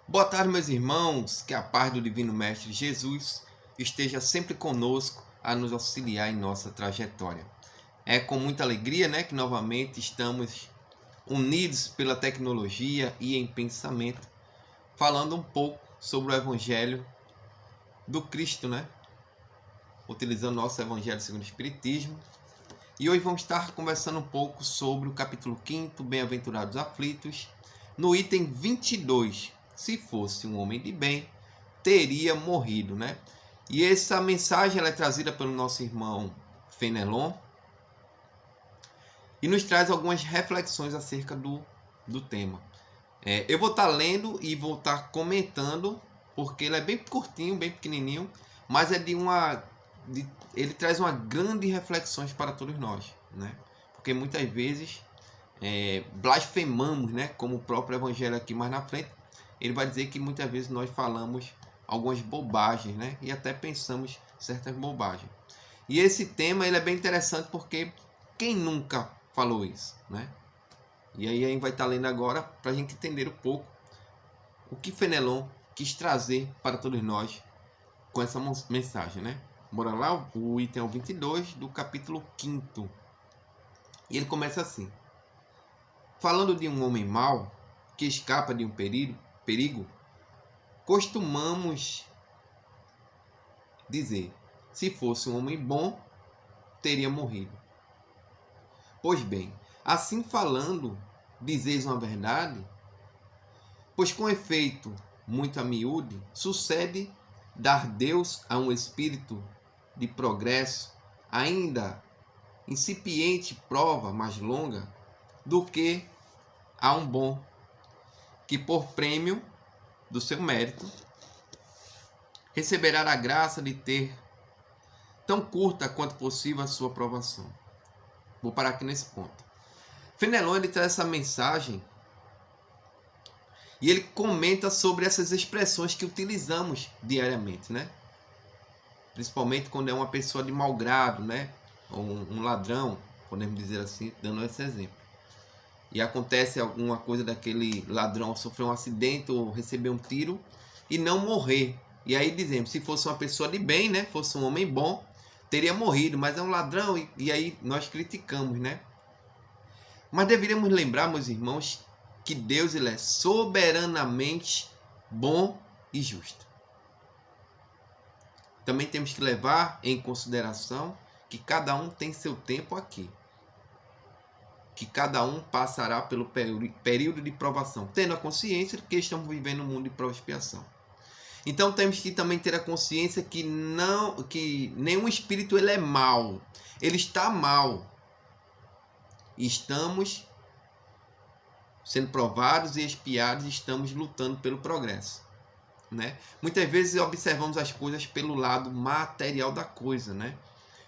Boa tarde, meus irmãos, que a paz do Divino Mestre Jesus esteja sempre conosco a nos auxiliar em nossa trajetória. É com muita alegria, que novamente estamos unidos pela tecnologia e em pensamento, falando um pouco sobre o Evangelho do Cristo, utilizando nosso Evangelho segundo o Espiritismo. E hoje vamos estar conversando um pouco sobre o capítulo 5º, Bem-aventurados aflitos, no item 22. Se fosse um homem de bem, teria morrido, E essa mensagem ela é trazida pelo nosso irmão Fenelon e nos traz algumas reflexões acerca do tema. Eu vou estar lendo e vou estar comentando, porque ele é bem curtinho, bem pequenininho, mas é ele traz uma grande reflexões para todos nós, Porque muitas vezes blasfemamos, como o próprio Evangelho aqui mais na frente, ele vai dizer que muitas vezes nós falamos algumas bobagens, E até pensamos certas bobagens. E esse tema ele é bem interessante porque quem nunca falou isso, E aí a gente vai estar lendo agora para a gente entender um pouco o que Fenelon quis trazer para todos nós com essa mensagem, Bora lá, o item 22 do capítulo 5º. E ele começa assim: falando de um homem mau que escapa de um perigo, costumamos dizer: se fosse um homem bom, teria morrido. Pois bem, assim falando, dizeis uma verdade? Pois com efeito, muito a miúde, sucede dar Deus a um espírito de progresso, ainda incipiente prova mais longa, do que a um bom, que por prêmio do seu mérito, receberá a graça de ter tão curta quanto possível a sua provação. Vou parar aqui nesse ponto. Fenelon ele traz essa mensagem e ele comenta sobre essas expressões que utilizamos diariamente, Principalmente quando é uma pessoa de mau grado, Ou um ladrão, podemos dizer assim, dando esse exemplo. E acontece alguma coisa daquele ladrão sofrer um acidente ou receber um tiro e não morrer. E aí dizemos, se fosse uma pessoa de bem, fosse um homem bom, teria morrido, mas é um ladrão e aí nós criticamos, Mas deveríamos lembrar, meus irmãos, que Deus ele é soberanamente bom e justo. Também temos que levar em consideração que cada um tem seu tempo aqui. Que cada um passará pelo período de provação, tendo a consciência de que estamos vivendo um mundo de prova e expiação. Então temos que também ter a consciência que nenhum espírito ele é mau. Ele está mal. E estamos sendo provados e expiados, e estamos lutando pelo progresso, Muitas vezes observamos as coisas pelo lado material da coisa,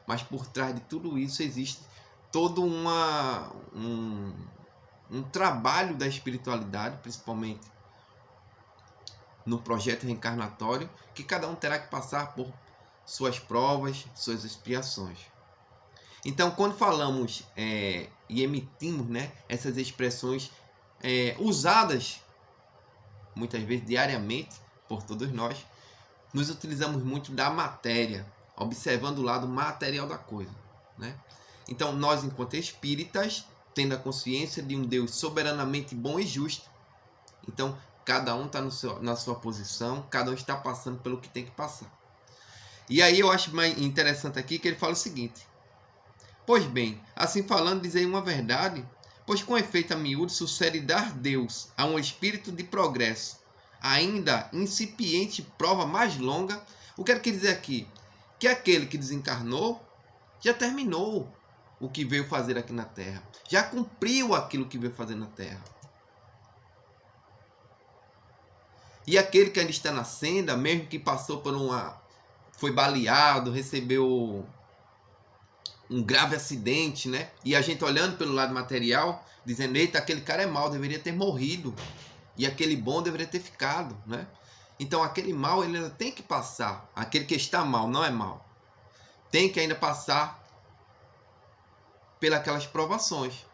Mas por trás de tudo isso existe todo um trabalho da espiritualidade, principalmente no projeto reencarnatório, que cada um terá que passar por suas provas, suas expiações. Então, quando falamos e emitimos essas expressões usadas muitas vezes diariamente por todos nós, nos utilizamos muito da matéria, observando o lado material da coisa, Então, nós, enquanto espíritas, tendo a consciência de um Deus soberanamente bom e justo, então, cada um está na sua posição, cada um está passando pelo que tem que passar. E aí eu acho mais interessante aqui que ele fala o seguinte: pois bem, assim falando, dizei uma verdade, pois com efeito a miúdo sucede dar Deus a um espírito de progresso, ainda incipiente prova mais longa. O que eu quero dizer aqui? Que aquele que desencarnou já terminou o que veio fazer aqui na Terra. Já cumpriu aquilo que veio fazer na Terra. E aquele que ainda está na senda, mesmo que passou por foi baleado, recebeu um grave acidente, E a gente olhando pelo lado material, dizendo, eita, aquele cara é mau, deveria ter morrido. E aquele bom deveria ter ficado, Então aquele mal ele ainda tem que passar. Aquele que está mal não é mal. Tem que ainda passar pelas provações.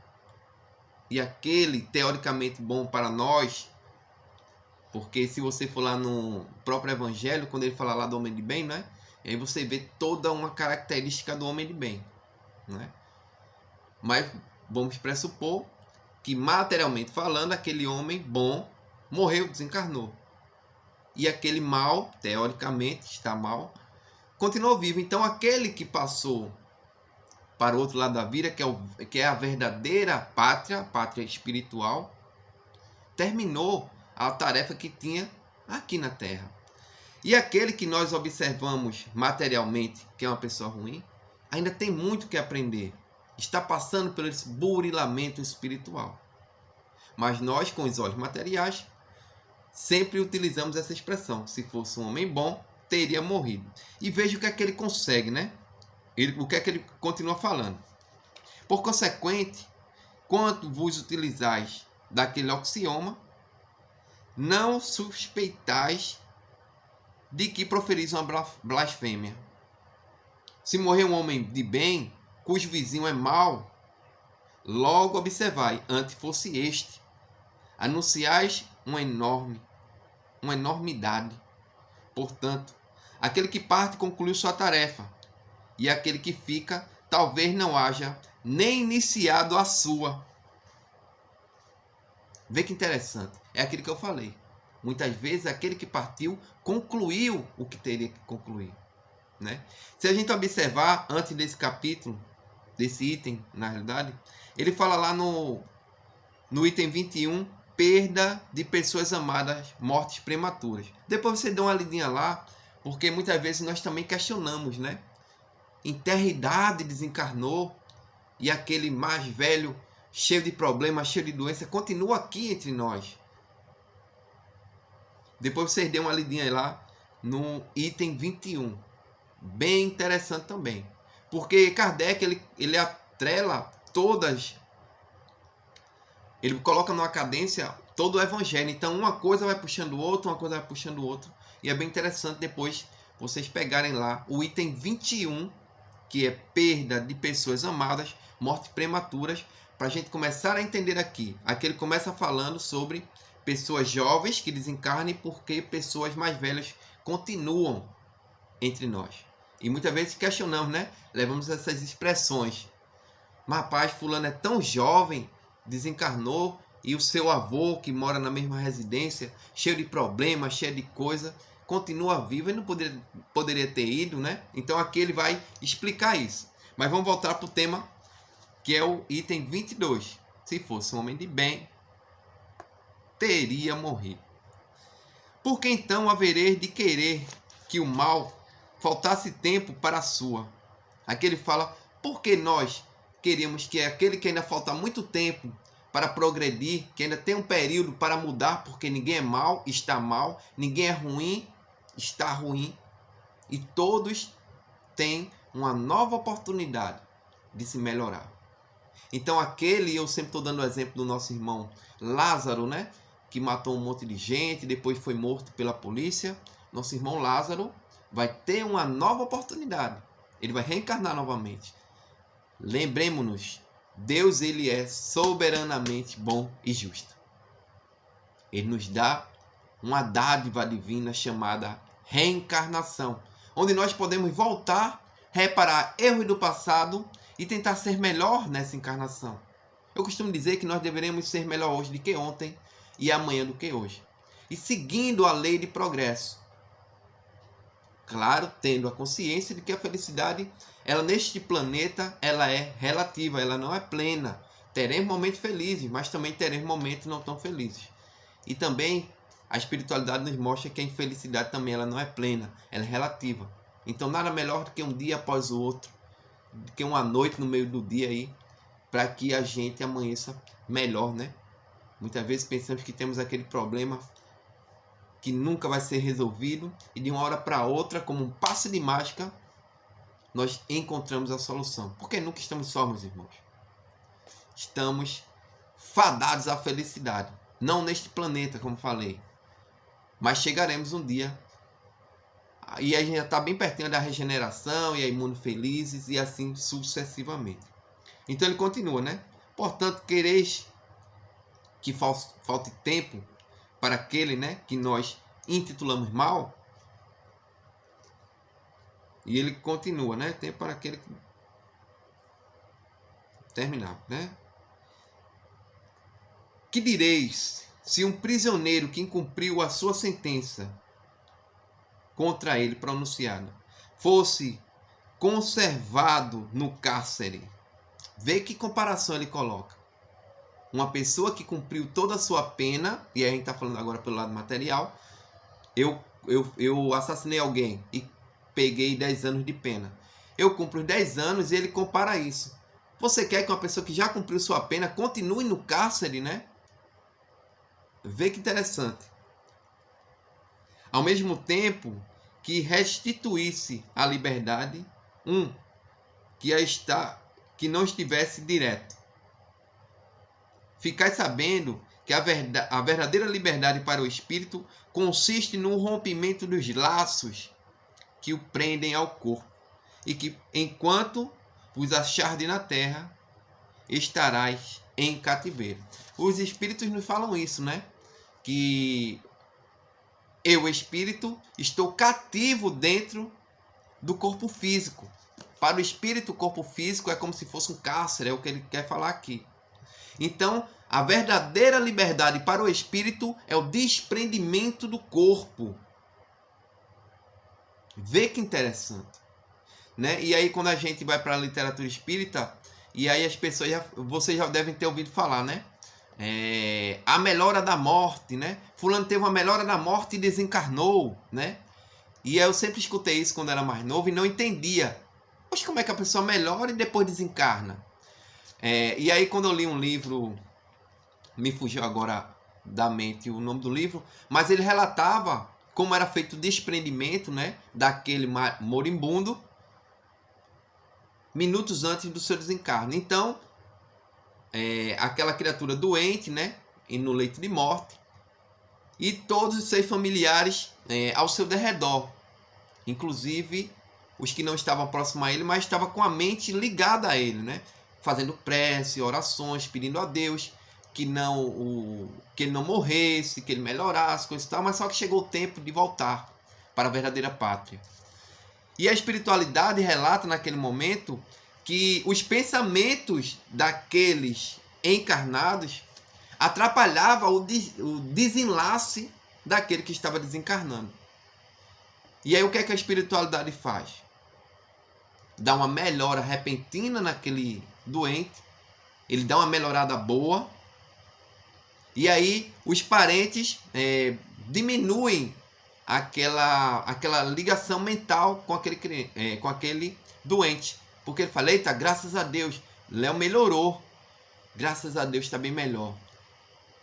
E aquele teoricamente bom para nós, Porque se você for lá no próprio Evangelho, quando ele fala lá do homem de bem, né? E aí você vê toda uma característica do homem de bem, né? Mas vamos pressupor que, materialmente falando, aquele homem bom morreu, desencarnou. E aquele mal, teoricamente, está mal, continuou vivo. Então, aquele que passou para o outro lado da vida, que é a verdadeira pátria, pátria espiritual, terminou a tarefa que tinha aqui na Terra. E aquele que nós observamos materialmente, que é uma pessoa ruim, ainda tem muito que aprender. Está passando por esse burilamento espiritual. Mas nós, com os olhos materiais, sempre utilizamos essa expressão. Se fosse um homem bom, teria morrido. E veja o que é que ele consegue, né? O que é que ele continua falando. Por consequente, quando vos utilizais daquele axioma, não suspeitais de que proferis uma blasfêmia. Se morrer um homem de bem, cujo vizinho é mau, logo observai, antes fosse este, anunciais uma enormidade. Portanto, aquele que parte concluiu sua tarefa, e aquele que fica, talvez não haja nem iniciado a sua. Vê que interessante. É aquilo que eu falei. Muitas vezes aquele que partiu concluiu o que teria que concluir, né? Se a gente observar antes desse capítulo, desse item, na realidade, ele fala lá no item 21, perda de pessoas amadas, mortes prematuras. Depois você dá uma lidinha lá, porque muitas vezes nós também questionamos, né? Em terra idade desencarnou e aquele mais velho, cheio de problemas, cheio de doença, continua aqui entre nós. Depois vocês dêem uma lidinha lá no item 21. Bem interessante também. Porque Kardec, ele atrela todas, ele coloca numa cadência todo o evangelho. Então uma coisa vai puxando outra, uma coisa vai puxando outra. E é bem interessante depois vocês pegarem lá o item 21, que é perda de pessoas amadas, mortes prematuras, para a gente começar a entender aqui. Aqui ele começa falando sobre pessoas jovens que desencarnem porque pessoas mais velhas continuam entre nós. E muitas vezes questionamos, né? Levamos essas expressões. Mas rapaz, fulano é tão jovem, desencarnou, e o seu avô, que mora na mesma residência, cheio de problemas, cheio de coisa, continua vivo. Ele não poderia ter ido, né? Então aqui ele vai explicar isso. Mas vamos voltar para o tema, que é o item 22. Se fosse um homem de bem, teria morrido. Por que então havereis de querer que o mal faltasse tempo para a sua? Aqui ele fala, por que nós queríamos que aquele que ainda falta muito tempo para progredir, que ainda tem um período para mudar, porque ninguém é mal, está mal, ninguém é ruim, está ruim, e todos têm uma nova oportunidade de se melhorar. Então aquele, eu sempre estou dando o exemplo do nosso irmão Lázaro, né? Que matou um monte de gente, depois foi morto pela polícia. Nosso irmão Lázaro vai ter uma nova oportunidade. Ele vai reencarnar novamente. Lembremos-nos, Deus, ele é soberanamente bom e justo. Ele nos dá uma dádiva divina chamada reencarnação, onde nós podemos voltar, reparar erros do passado e tentar ser melhor nessa encarnação. Eu costumo dizer que nós deveremos ser melhor hoje do que ontem e amanhã do que hoje. E seguindo a lei de progresso. Claro, tendo a consciência de que a felicidade, ela neste planeta, ela é relativa, ela não é plena. Teremos momentos felizes, mas também teremos momentos não tão felizes. E também a espiritualidade nos mostra que a infelicidade também ela não é plena, ela é relativa. Então nada melhor do que um dia após o outro, do que uma noite no meio do dia aí, para que a gente amanheça melhor, né? Muitas vezes pensamos que temos aquele problema que nunca vai ser resolvido e de uma hora para outra, como um passe de mágica, nós encontramos a solução. Porque nunca estamos só, meus irmãos. Estamos fadados à felicidade. Não neste planeta, como falei. Mas chegaremos um dia e a gente já está bem pertinho da regeneração e aí mundo felizes e assim sucessivamente. Então ele continua, né? Portanto, quereis que falte tempo para aquele, né, que nós intitulamos mal. E ele continua, né? Tempo para aquele que terminar, né? Que direis se um prisioneiro que incumpriu a sua sentença contra ele pronunciada fosse conservado no cárcere? Vê que comparação ele coloca. Uma pessoa que cumpriu toda a sua pena, e a gente está falando agora pelo lado material, eu assassinei alguém e peguei 10 anos de pena. Eu cumpro os 10 anos e ele compara isso. Você quer que uma pessoa que já cumpriu sua pena continue no cárcere, né? Vê que interessante. Ao mesmo tempo que restituísse a liberdade, que não estivesse direto. Ficai sabendo que a verdadeira liberdade para o espírito consiste no rompimento dos laços que o prendem ao corpo, e que, enquanto vos achardes na terra, estarás em cativeiro. Os espíritos nos falam isso, né? Que eu, espírito, estou cativo dentro do corpo físico. Para o espírito, o corpo físico é como se fosse um cárcere, é o que ele quer falar aqui. Então, a verdadeira liberdade para o espírito é o desprendimento do corpo. Vê que interessante, né? E aí, quando a gente vai para a literatura espírita, e aí as pessoas, vocês já devem ter ouvido falar, né? A melhora da morte, né? Fulano teve uma melhora da morte e desencarnou, né? E eu sempre escutei isso quando era mais novo e não entendia. Mas como é que a pessoa melhora e depois desencarna? E aí, quando eu li um livro, me fugiu agora da mente o nome do livro, mas ele relatava como era feito o desprendimento, né, daquele moribundo minutos antes do seu desencarne. Então, aquela criatura doente, né, no leito de morte, e todos os seus familiares ao seu derredor, inclusive os que não estavam próximos a ele, mas estavam com a mente ligada a ele, né, fazendo prece, orações, pedindo a Deus que ele não morresse, que ele melhorasse, coisa e tal, mas só que chegou o tempo de voltar para a verdadeira pátria. E a espiritualidade relata naquele momento que os pensamentos daqueles encarnados atrapalhavam o desenlace daquele que estava desencarnando. E aí o que é que a espiritualidade faz? Dá uma melhora repentina naquele doente, ele dá uma melhorada boa, e aí os parentes diminuem aquela ligação mental com aquele doente. Porque ele fala, eita, graças a Deus, Léo melhorou. Graças a Deus está bem melhor.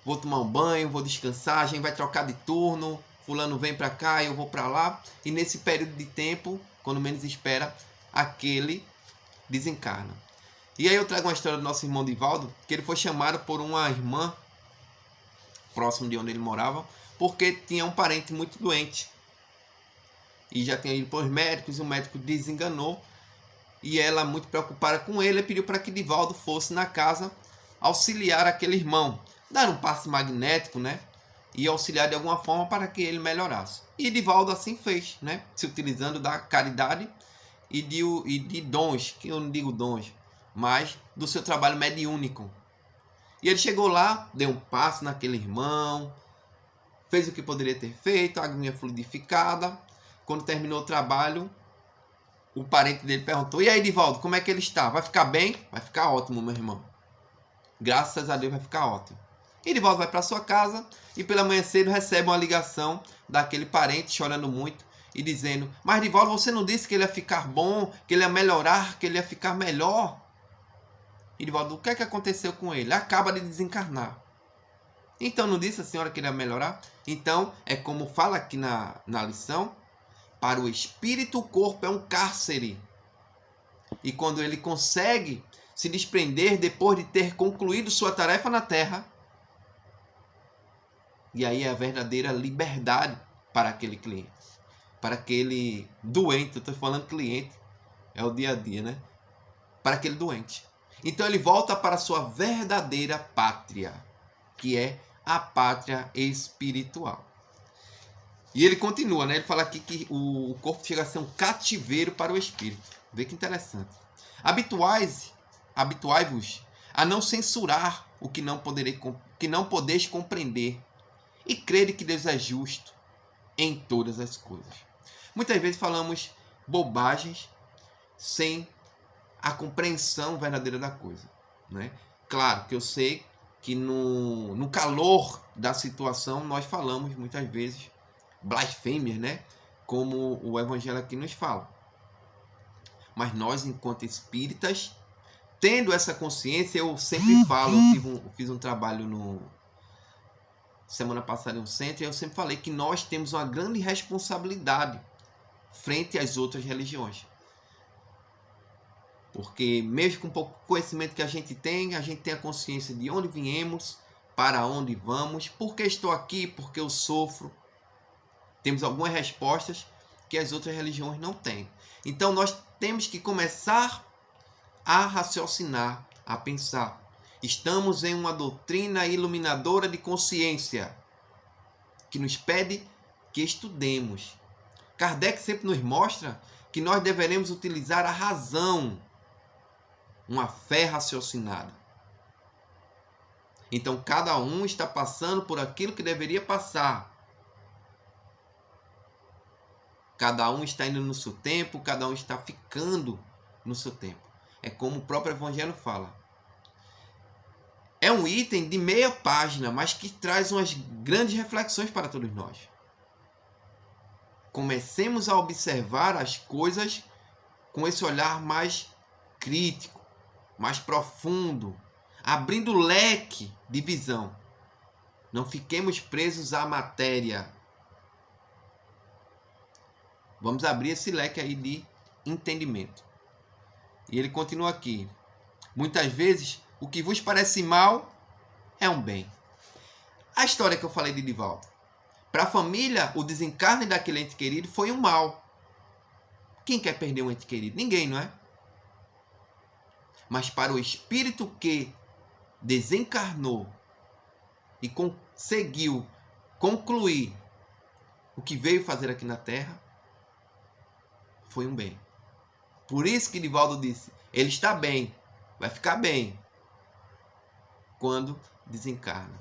Vou tomar um banho, vou descansar, a gente vai trocar de turno, fulano vem para cá, eu vou para lá. E nesse período de tempo, quando menos espera, aquele desencarna. E aí eu trago uma história do nosso irmão Divaldo, que ele foi chamado por uma irmã próximo de onde ele morava, porque tinha um parente muito doente. E já tinha ido para os médicos, e o médico desenganou. E ela, muito preocupada com ele, pediu para que Divaldo fosse na casa auxiliar aquele irmão. Dar um passe magnético, né? E auxiliar de alguma forma para que ele melhorasse. E Divaldo assim fez, né? Se utilizando da caridade e de dons, que eu não digo dons, mas do seu trabalho mediúnico. E ele chegou lá, deu um passo naquele irmão, fez o que poderia ter feito, a aguinha fluidificada. Quando terminou o trabalho, o parente dele perguntou, e aí, Divaldo, como é que ele está? Vai ficar bem? Vai ficar ótimo, meu irmão. Graças a Deus vai ficar ótimo. E Divaldo vai para sua casa e pela manhã cedo recebe uma ligação daquele parente chorando muito e dizendo, mas Divaldo, você não disse que ele ia ficar bom, que ele ia melhorar, que ele ia ficar melhor? E Divaldo, o que é que aconteceu com ele? Acaba de desencarnar. Então não disse a senhora que ele ia melhorar? Então é como fala aqui na lição, para o espírito o corpo é um cárcere. E quando ele consegue se desprender depois de ter concluído sua tarefa na terra, e aí é a verdadeira liberdade para aquele cliente, para aquele doente. Eu estou falando cliente, é o dia a dia, né? Para aquele doente. Então ele volta para a sua verdadeira pátria, que é a pátria espiritual. E ele continua, né? Ele fala aqui que o corpo chega a ser um cativeiro para o espírito. Vê que interessante. Habituai-vos a não censurar o que não podeis compreender, e crede que Deus é justo em todas as coisas. Muitas vezes falamos bobagens sem a compreensão verdadeira da coisa, né? Claro que eu sei que no calor da situação nós falamos muitas vezes blasfêmias, né? Como o evangelho aqui nos fala. Mas nós, enquanto espíritas, tendo essa consciência, eu sempre falo, eu fiz um trabalho semana passada em um centro, e eu sempre falei que nós temos uma grande responsabilidade frente às outras religiões. Porque mesmo com o pouco conhecimento que a gente tem a consciência de onde viemos, para onde vamos, por que estou aqui, por que eu sofro. Temos algumas respostas que as outras religiões não têm. Então nós temos que começar a raciocinar, a pensar. Estamos em uma doutrina iluminadora de consciência que nos pede que estudemos. Kardec sempre nos mostra que nós deveremos utilizar a razão, uma fé raciocinada. Então cada um está passando por aquilo que deveria passar. Cada um está indo no seu tempo, cada um está ficando no seu tempo. É como o próprio Evangelho fala. É um item de meia página, mas que traz umas grandes reflexões para todos nós. Comecemos a observar as coisas com esse olhar mais crítico, mais profundo, abrindo o leque de visão. Não fiquemos presos à matéria. Vamos abrir esse leque aí de entendimento. E ele continua aqui. Muitas vezes, o que vos parece mal é um bem. A história que eu falei de Divaldo. Para a família, o desencarne daquele ente querido foi um mal. Quem quer perder um ente querido? Ninguém, não é? Mas para o espírito que desencarnou e conseguiu concluir o que veio fazer aqui na Terra, foi um bem. Por isso que Divaldo disse, ele está bem, vai ficar bem quando desencarna.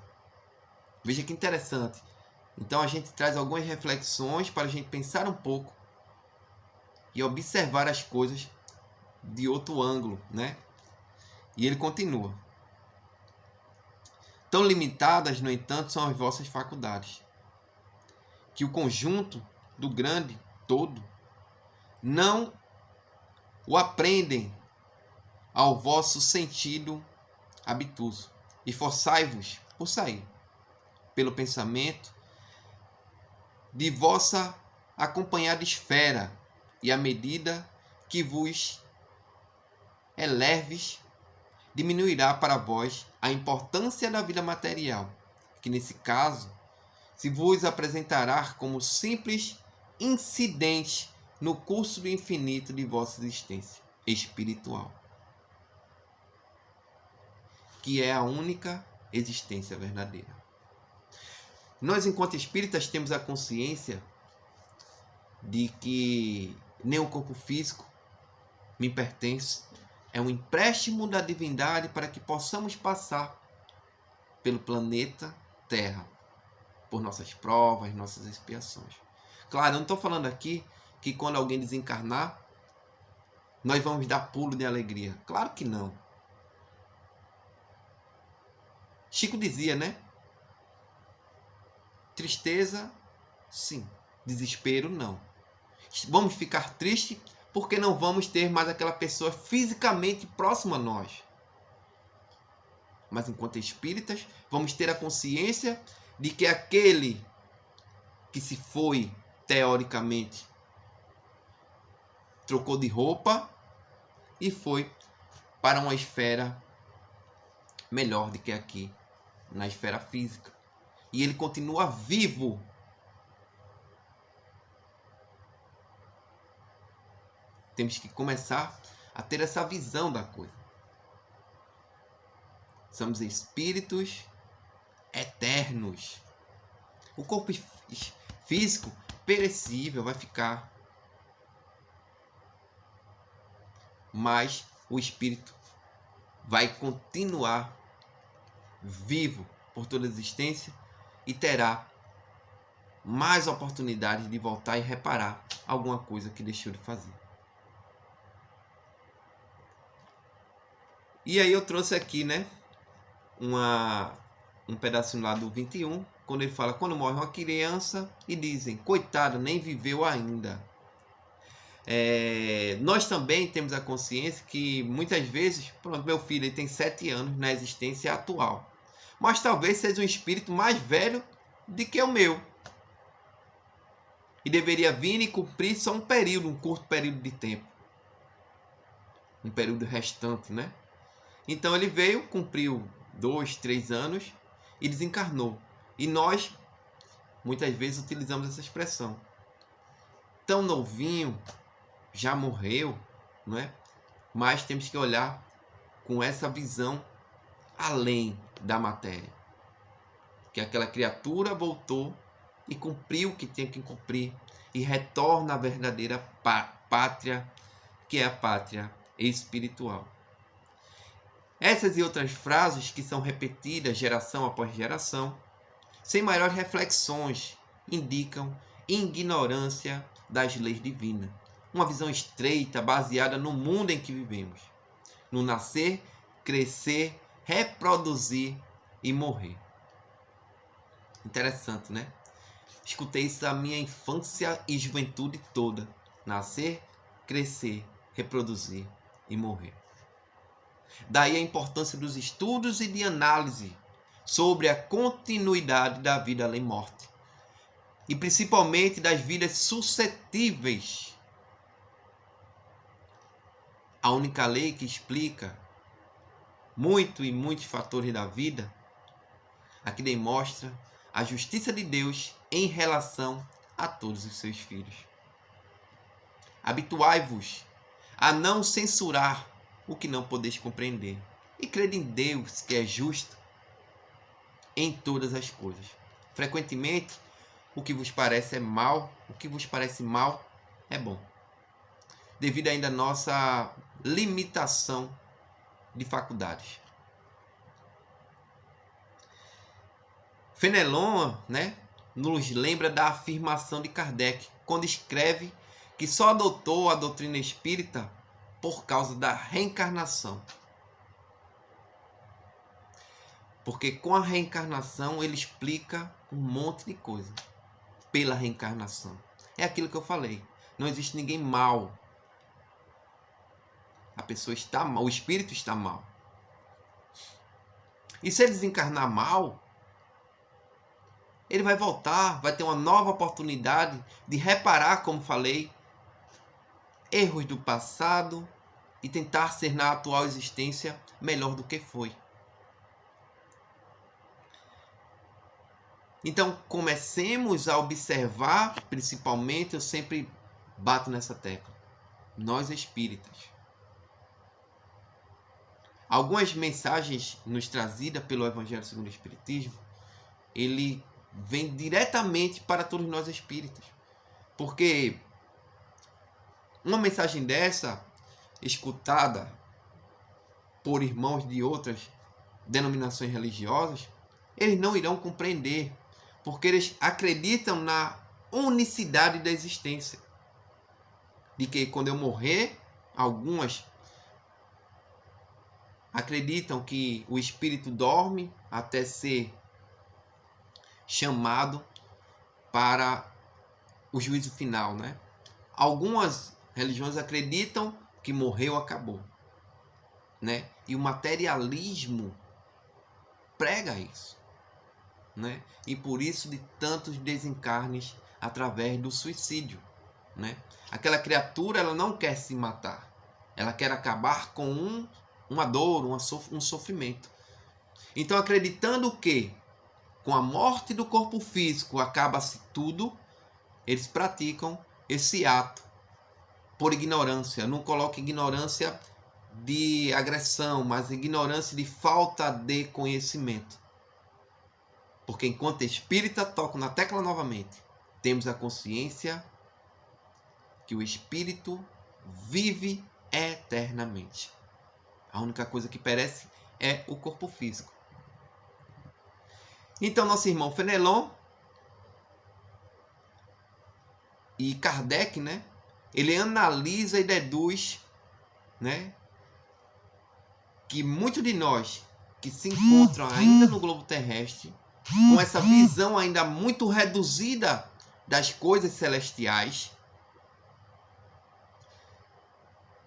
Veja que interessante. Então a gente traz algumas reflexões para a gente pensar um pouco e observar as coisas de outro ângulo, né? E ele continua. Tão limitadas, no entanto, são as vossas faculdades, que o conjunto do grande todo não o aprendem ao vosso sentido habituso. E forçai-vos por sair, pelo pensamento, de vossa acompanhada esfera, e à medida que vos eleves, diminuirá para vós a importância da vida material, que nesse caso se vos apresentará como simples incidente no curso do infinito de vossa existência espiritual, que é a única existência verdadeira. Nós, enquanto espíritas, temos a consciência de que nenhum corpo físico me pertence, é um empréstimo da divindade para que possamos passar pelo planeta Terra, por nossas provas, nossas expiações. Claro, eu não estou falando aqui que quando alguém desencarnar, nós vamos dar pulo de alegria. Claro que não. Chico dizia, né? Tristeza, sim. Desespero, não. Vamos ficar tristes porque não vamos ter mais aquela pessoa fisicamente próxima a nós. Mas enquanto espíritas, vamos ter a consciência de que aquele que se foi, teoricamente, trocou de roupa e foi para uma esfera melhor do que aqui, na esfera física. E ele continua vivo. Temos que começar a ter essa visão da coisa. Somos espíritos eternos. O corpo físico perecível vai ficar, mas o espírito vai continuar vivo por toda a existência e terá mais oportunidades de voltar e reparar alguma coisa que deixou de fazer. E aí eu trouxe aqui, né, um pedacinho lá do 21, quando ele fala, quando morre uma criança e dizem, coitado, nem viveu ainda. Nós também temos a consciência que muitas vezes, pronto, meu filho ele tem 7 anos na existência atual, mas talvez seja um espírito mais velho do que o meu e deveria vir e cumprir só um curto período de tempo, um período restante, né? Então ele veio, cumpriu 2, 3 anos e desencarnou. E nós muitas vezes utilizamos essa expressão, tão novinho, já morreu, não é? Mas temos que olhar com essa visão além da matéria. Que aquela criatura voltou e cumpriu o que tinha que cumprir e retorna à verdadeira pátria, que é a pátria espiritual. Essas e outras frases que são repetidas geração após geração, sem maiores reflexões, indicam ignorância das leis divinas. Uma visão estreita, baseada no mundo em que vivemos. No nascer, crescer, reproduzir e morrer. Interessante, né? Escutei isso da minha infância e juventude toda. Nascer, crescer, reproduzir e morrer. Daí a importância dos estudos e de análise sobre a continuidade da vida além morte. E principalmente das vidas suscetíveis. A única lei que explica muitos fatores da vida, aqui demonstra a justiça de Deus em relação a todos os seus filhos. Habituai-vos a não censurar o que não podeis compreender e crede em Deus, que é justo em todas as coisas. Frequentemente, o que vos parece mal, o que vos parece mal é bom, devido ainda à nossa limitação de faculdades. Fenelon, né, nos lembra da afirmação de Kardec, quando escreve que só adotou a doutrina espírita por causa da reencarnação. Porque com a reencarnação ele explica um monte de coisa. Pela reencarnação. É aquilo que eu falei. Não existe ninguém mal. A pessoa está mal, o espírito está mal. E se ele desencarnar mal, ele vai voltar, vai ter uma nova oportunidade de reparar, como falei, erros do passado e tentar ser na atual existência melhor do que foi. Então, comecemos a observar, principalmente, eu sempre bato nessa tecla, nós espíritas. Algumas mensagens nos trazidas pelo Evangelho segundo o Espiritismo, ele vem diretamente para todos nós espíritas. Porque uma mensagem dessa, escutada por irmãos de outras denominações religiosas, eles não irão compreender, porque eles acreditam na unicidade da existência. De que quando eu morrer, algumas acreditam que o espírito dorme até ser chamado para o juízo final, né? Algumas religiões acreditam que morreu, acabou, né? E o materialismo prega isso, né? E por isso de tantos desencarnes através do suicídio, né? Aquela criatura, ela não quer se matar, ela quer acabar com uma dor, um sofrimento. Então, acreditando que com a morte do corpo físico acaba-se tudo, eles praticam esse ato por ignorância. Não coloque ignorância de agressão, mas ignorância de falta de conhecimento. Porque enquanto espírita, toco na tecla novamente, temos a consciência que o espírito vive eternamente. A única coisa que perece é o corpo físico. Então, nosso irmão Fenelon e Kardec, né, ele analisa e deduz, né, que muitos de nós que se encontram ainda no globo terrestre, com essa visão ainda muito reduzida das coisas celestiais,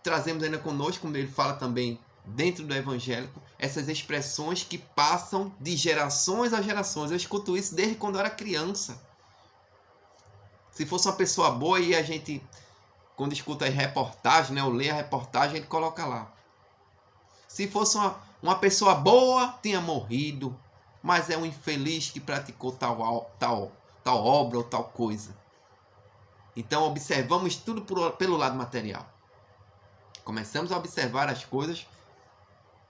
trazemos ainda conosco, como ele fala também dentro do evangélico, essas expressões que passam de gerações a gerações. Eu escuto isso desde quando eu era criança. Se fosse uma pessoa boa, e a gente, quando escuta as reportagens, né, ou lê a reportagem, ele coloca lá. Se fosse uma pessoa boa, tinha morrido, mas é um infeliz que praticou tal obra ou tal coisa. Então observamos tudo pelo lado material. Começamos a observar as coisas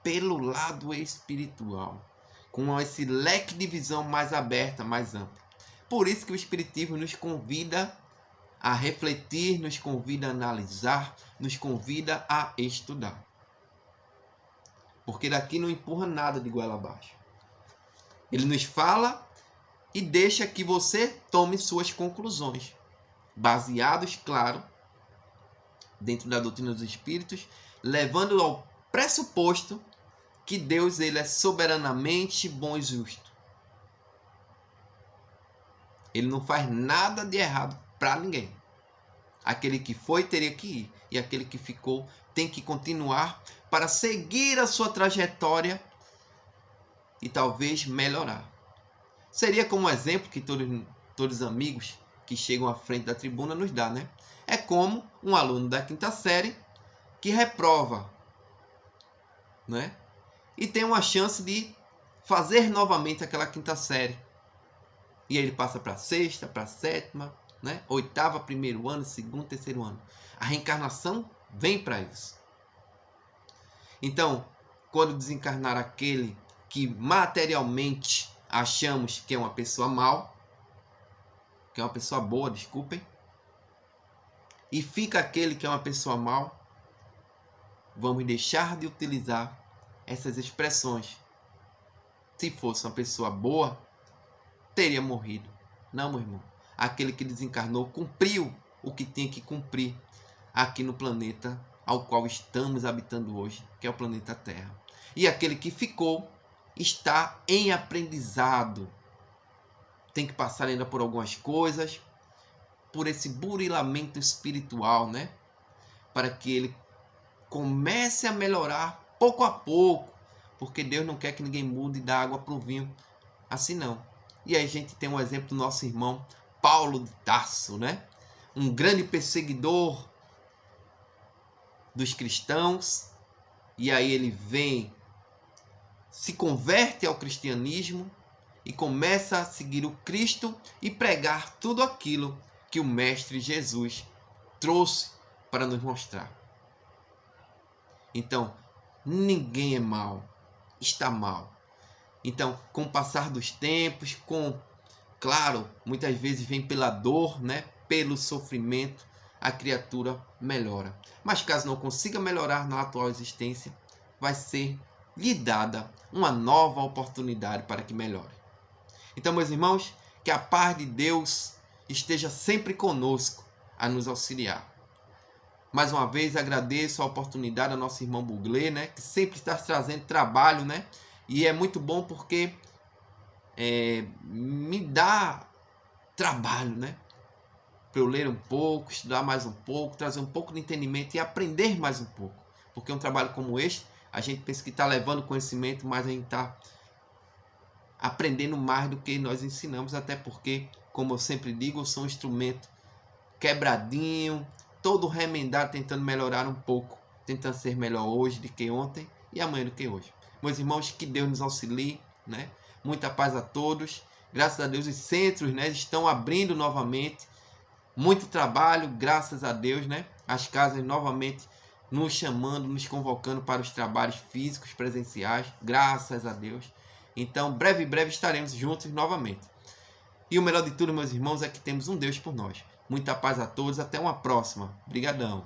pelo lado espiritual, com esse leque de visão mais aberta, mais ampla. Por isso que o Espiritismo nos convida a refletir, nos convida a analisar, nos convida a estudar. Porque daqui não empurra nada de goela abaixo. Ele nos fala e deixa que você tome suas conclusões, baseados, claro, dentro da doutrina dos Espíritos, levando ao pressuposto que Deus ele é soberanamente bom e justo. Ele não faz nada de errado para ninguém. Aquele que foi teria que ir, e aquele que ficou tem que continuar para seguir a sua trajetória e talvez melhorar. Seria como um exemplo que todos os amigos que chegam à frente da tribuna nos dão, né? É como um aluno da quinta série que reprova, né? E tem uma chance de fazer novamente aquela quinta série. E aí ele passa para a sexta, para a sétima, né? Oitava, primeiro ano, segundo, terceiro ano. A reencarnação vem para isso. Então, quando desencarnar aquele que materialmente achamos que é uma pessoa mal, que é uma pessoa boa, desculpem, e fica aquele que é uma pessoa mal, vamos deixar de utilizar essas expressões. Se fosse uma pessoa boa, teria morrido. Não, meu irmão. Aquele que desencarnou cumpriu o que tinha que cumprir aqui no planeta ao qual estamos habitando hoje, que é o planeta Terra. E aquele que ficou está em aprendizado. Tem que passar ainda por algumas coisas, por esse burilamento espiritual, né? Para que ele comece a melhorar pouco a pouco, porque Deus não quer que ninguém mude da água para o vinho, assim não. E aí a gente tem um exemplo do nosso irmão Paulo de Tarso, né? Um grande perseguidor dos cristãos, e aí ele vem, se converte ao cristianismo e começa a seguir o Cristo e pregar tudo aquilo que o Mestre Jesus trouxe para nos mostrar. Então, ninguém é mal, está mal. Então, com o passar dos tempos, claro, muitas vezes vem pela dor, né? Pelo sofrimento, a criatura melhora. Mas caso não consiga melhorar na atual existência, vai ser lhe dada uma nova oportunidade para que melhore. Então, meus irmãos, que a paz de Deus esteja sempre conosco a nos auxiliar. Mais uma vez agradeço a oportunidade ao nosso irmão Buglé, né, que sempre está trazendo trabalho, né? E é muito bom porque me dá trabalho, né? Para eu ler um pouco, estudar mais um pouco, trazer um pouco de entendimento e aprender mais um pouco. Porque um trabalho como este, a gente pensa que está levando conhecimento, mas a gente está aprendendo mais do que nós ensinamos, até porque, como eu sempre digo, eu sou um instrumento quebradinho, todo remendado, tentando melhorar um pouco, tentando ser melhor hoje do que ontem e amanhã do que hoje. Meus irmãos, que Deus nos auxilie, né? Muita paz a todos. Graças a Deus os centros, né, estão abrindo novamente. Muito trabalho, graças a Deus, né? As casas novamente nos chamando, nos convocando para os trabalhos físicos, presenciais, graças a Deus. Então, breve estaremos juntos novamente. E o melhor de tudo, meus irmãos, é que temos um Deus por nós. Muita paz a todos, até uma próxima. Obrigadão.